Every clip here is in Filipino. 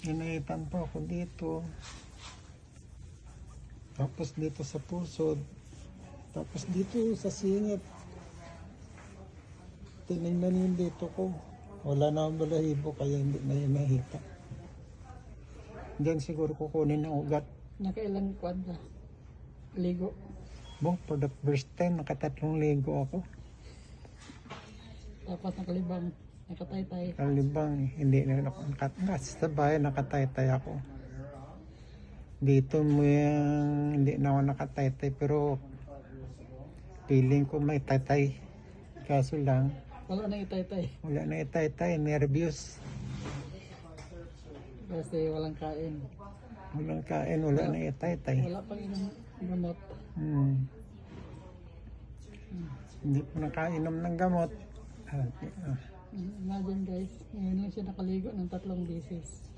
Ginaitan pa ako dito. Tapos dito sa pusod. Tapos dito sa singit. Tinignan yung dito ko. Wala na akong balahibo kaya hindi na yun nakita. Diyan siguro kukunin ang ugat. Nakailang kwan na? Ligo. Bong, for the first time, nakatatlong ligo ako. Tapos nakalibang. Nakatay-tay. Kalibang, hindi na ako sa bahay, nakataytay ako. Dito mo yung, hindi na ako nakataytay, pero feeling ko may tatay. Kaso lang, Wala nang itay-tay. wala na itaytay, nervous. Kasi walang kain. Walang kain, wala na itaytay. Wala pang inom gamot. Hindi po nakainom ng gamot. Imagine guys, ngayon lang siya nakaligo ng 3 beses.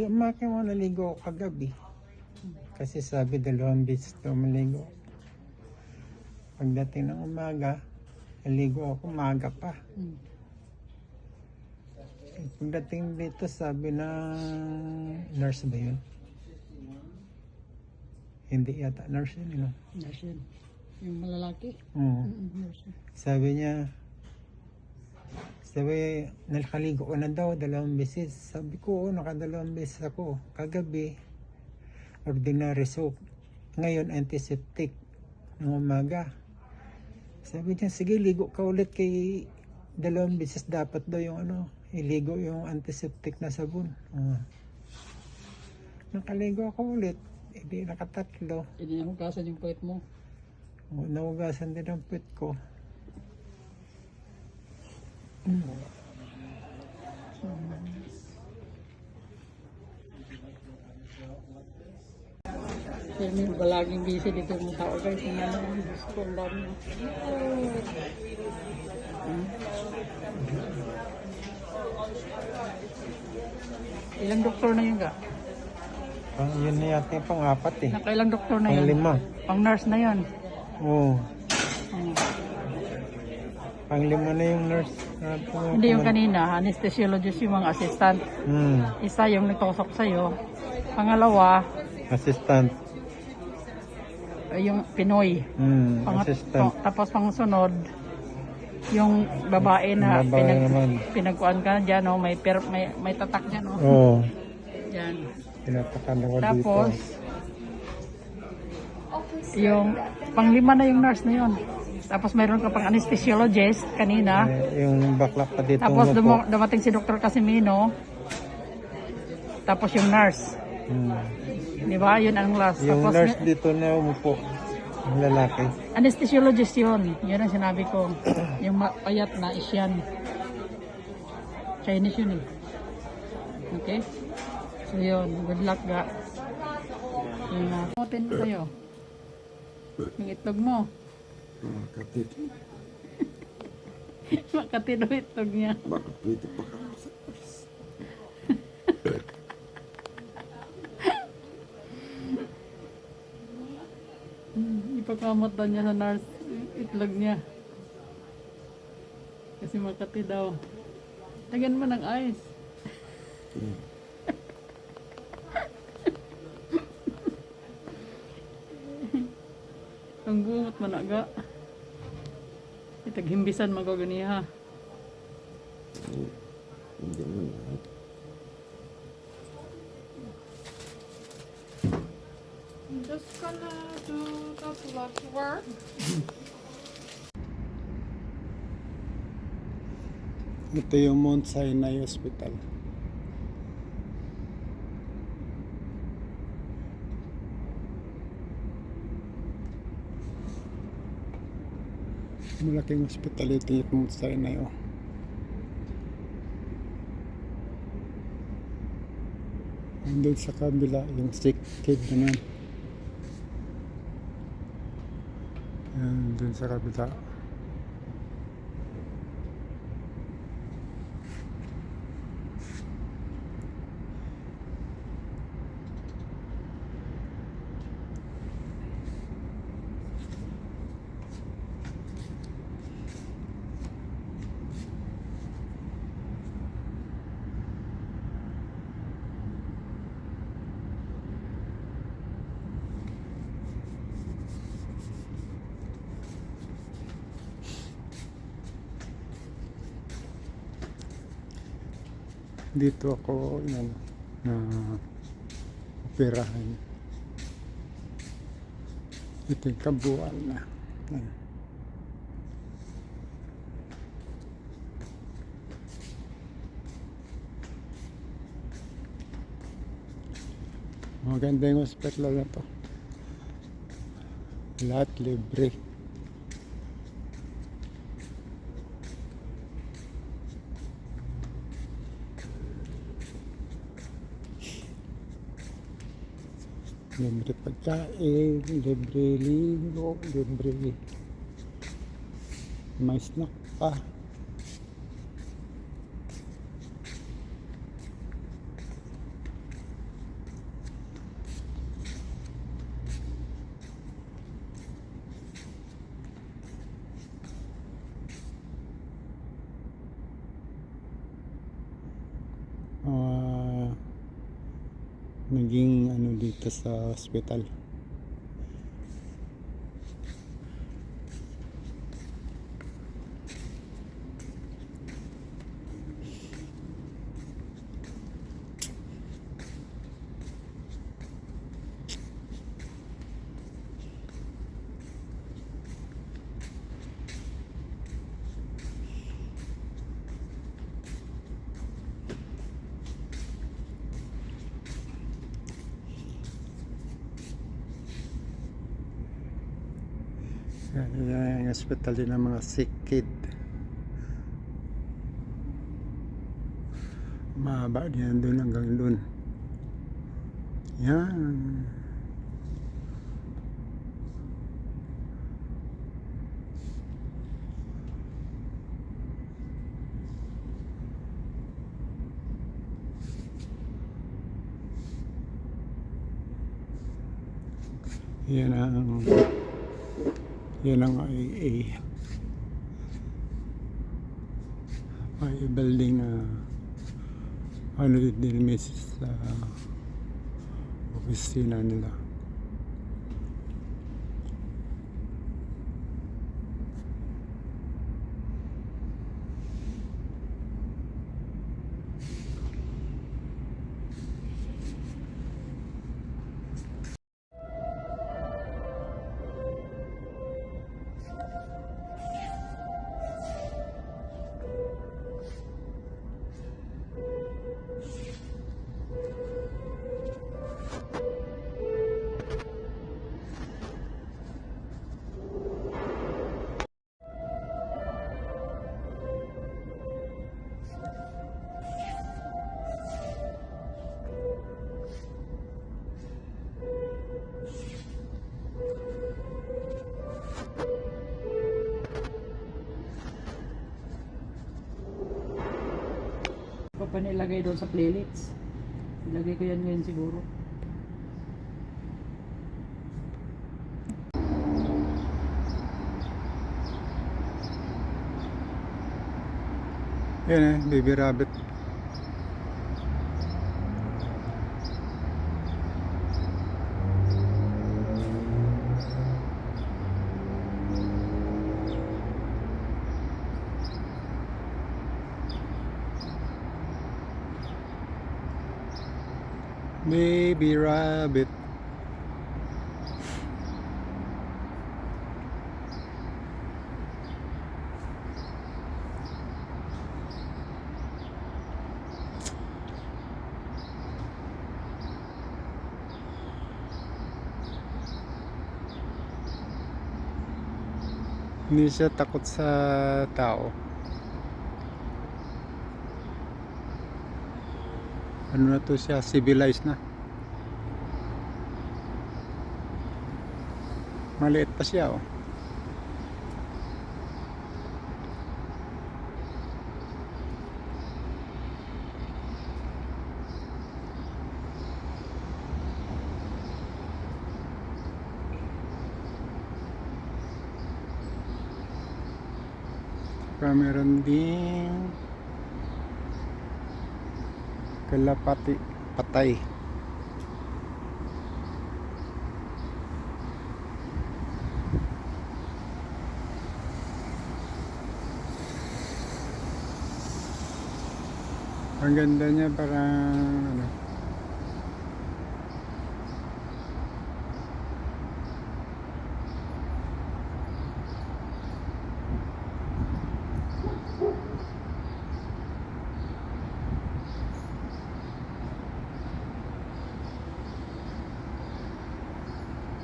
Maki mo naligo ako kagabi. Kasi sabi 2 beses daw maligo. Pagdating ng umaga, naligo ako maaga pa. Pagdating dito, sabi ng nurse ba yun? Hindi yata nurse yun, no? Nurse yun. Yung malalaki. Nurse yun. Sabi, nakaligo ko na daw 2 beses. Sabi ko, naka2 beses ako. Kagabi, ordinary soap. Ngayon, antiseptic. Ng umaga. Sabi niya, sige, ligo ka ulit kay 2 beses. Dapat daw yung iligo yung antiseptic na sabon. Nakaligo ako ulit. Hindi nakatatlo. Hindi na hugasan yung puwet mo. Nahugasan din ang puwet ko. Pero may balaging busy dito yung tao guys. Yung Diyos ko, ang dami. Ilang doktor na yun ka? Yun na yata yung pang-4 eh. Nakailang doktor na yun? Pang-5. Pang-nurse na yun? Oo. Pang-5 na yung nurse. Hindi yung kanina, anesthesiologist yung mga assistant. Isa yung nagtusok sa'yo. Pangalawa, Assistant. yung Pinoy. Assistant. Tapos pangsunod, yung babae na pinagkuhan ka dyan, no? may tatak dyan. No? Oo. Dyan. Tinatakan ako dito. Tapos, yung pang-5 na yung nurse na yun. Tapos mayroon ka pang anesthesiologist kanina. Yung bakla pa dito. Tapos dumating si Dr. Casimino. Tapos yung nurse. Di ba? Yun ang last. Yung tapos, nurse dito na umupo. Yung lalaki. Anesthesiologist yun. Yun ang sinabi ko. Yung payat na Asian. Chinese yun eh. Okay? So yun. Good luck ga. Yung natin sa'yo. Yung itlog mo. Makatid. Makatid o itlog niya. Baka pwede pa ka sa pars. Ipakamot daw niya sa nurse itlog niya. Kasi makati daw. Lagyan mo ng ice. Ang bungot managa. Itaghimbisan magaganiha. Hindi mo lahat. I'm just gonna do the blood work. Ito yung Mount Sinai Hospital. Malaking hospital ito yung Mount Sinai. Andun sa kabila yung sick kid naman. Andun sa kabila. dito ako na operahan. Ito yung kabuuan na. Yan. Maganda yung hospital na to. Lahat libre. Libre pagkain, libre ligo, libre may snack pa. Naging dito sa hospital. Yan yung hospital din ng mga sick kid. Mahaba din doon hanggang doon. Yan. Yan ang IA. Ay building na din miss sa opisina nila. Ko pa nilagay doon sa playlist. Ilagay ko yan ngayon siguro. Yan baby rabbit. Baby rabbit. Hindi siya takot sa tao. Ano na to siya, civilized na. Maliit pa siya oh. Meron ding kalapati patay. Ang ganda niya, parang ano.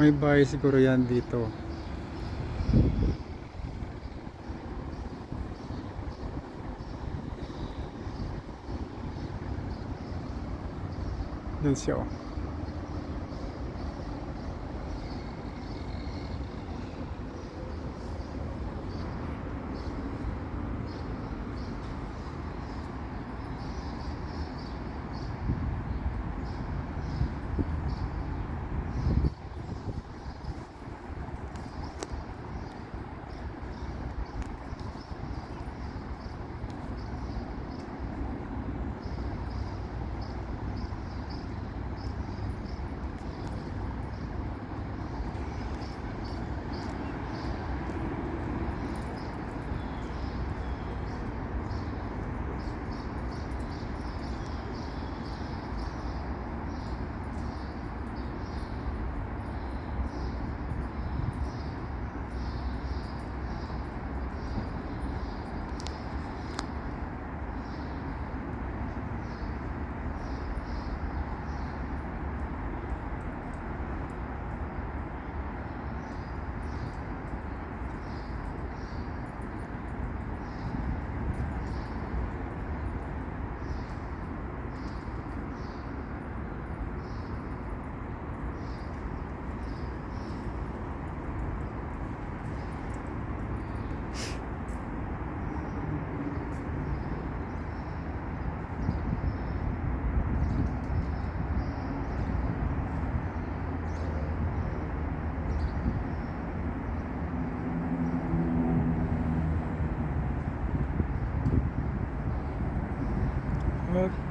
May bahay siguro yan dito. Yan siya, oh.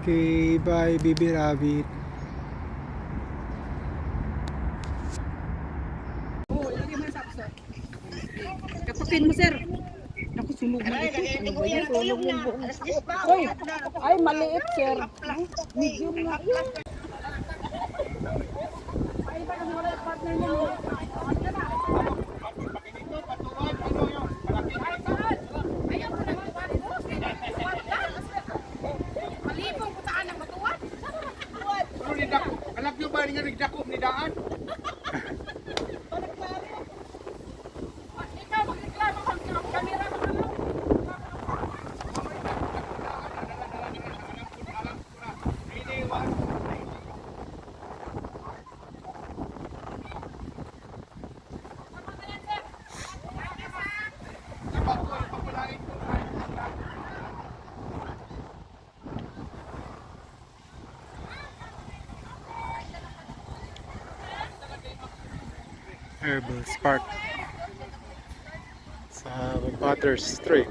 Okay, bye Baby Rabbit. Kapapin mo, sir. Ako sunog na ito. Ano ba yan? Sunog yung buong. Uy, ay maliit, sir. Medium na. Ay, ba yung wala partner niya? Malibong putaan ng matuwad. Alam nyo ba nga nagdakop ni Daan? Ikaw, magreklamo kang kamera mo na lang. Herbal Spark sa Butter Street.